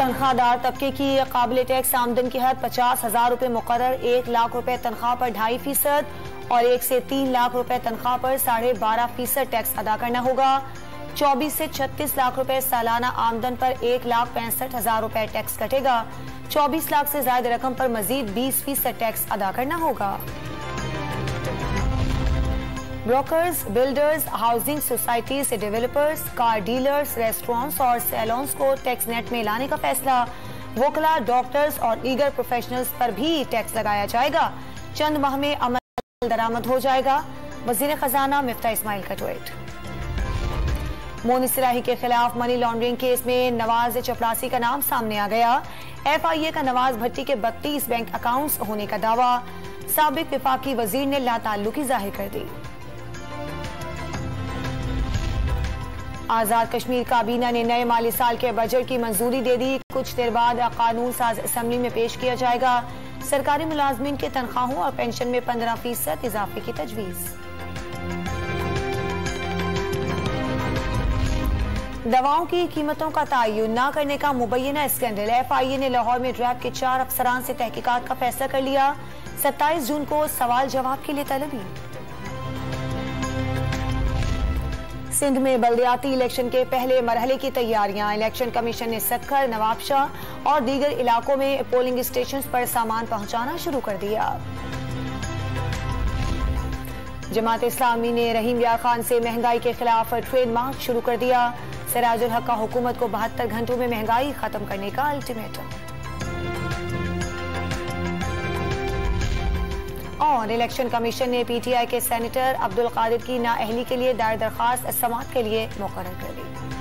तनख्वाहदार तबके की काबिल टैक्स आमदन की हद 50,000 रुपए मुकर्रर, 1 लाख रुपए तनख्वाह पर 2.5% और 1 से 3 लाख रुपए तनख्वाह पर 12.5% टैक्स अदा करना होगा। 24 से 36 लाख रुपए सालाना आमदन पर 1,65,000 रुपए टैक्स कटेगा। 24 लाख से ज्यादा रकम पर मजीद 20% टैक्स अदा करना होगा। ब्रोकर्स, बिल्डर्स, हाउसिंग सोसाइटी से डेवलपर्स, कार डीलर्स, रेस्टोरेंट्स और सैलून्स को टैक्स नेट में लाने का फैसला। वकला, डॉक्टर्स और ईगर प्रोफेशनल्स पर भी टैक्स लगाया जाएगा। चंद माह में अमल दरामद हो जाएगा। वजीर खजाना मिफ्ता इस्माइल का ट्वीट। मोनिस इलाही के खिलाफ मनी लॉन्ड्रिंग केस में नवाज चपरासी का नाम सामने आ गया। FIA का नवाज भट्टी के 32 बैंक अकाउंट्स होने का दावा। साबिक विफाकी वजीर ने लाताल्लुकी जाहिर कर दी। आजाद कश्मीर काबीना ने नए माली साल के बजट की मंजूरी दे दी। कुछ देर बाद कानून साज असेंबली में पेश किया जाएगा। सरकारी मुलाजमीन के तनख्वाहों और पेंशन में 15% इजाफे की तजवीज। दवाओं की कीमतों का तयन न करने का मुबैना स्कैंडल। FIA ने लाहौर में ड्रैब के 4 अफसरान से तहकीकात का फैसला कर लिया। 27 जून को सवाल जवाब के लिए तलबी। सिंध में बल्दियाती इलेक्शन के पहले मरहले की तैयारियां। इलेक्शन कमीशन ने सक्खर, नवाबशाह और दीगर इलाकों में पोलिंग स्टेशन पर सामान पहुंचाना शुरू कर दिया। जमात इस्लामी ने रहीम यार खान से महंगाई के खिलाफ ट्रेड मार्च शुरू कर दिया। सिराजुल हक का हुकूमत को 72 घंटों में महंगाई खत्म करने का अल्टीमेटम। और इलेक्शन कमीशन ने PTI के सेनेटर अब्दुल कादिर की नाअहली के लिए दायर दरखास्त समाअत के लिए मुकर्रर कर दी।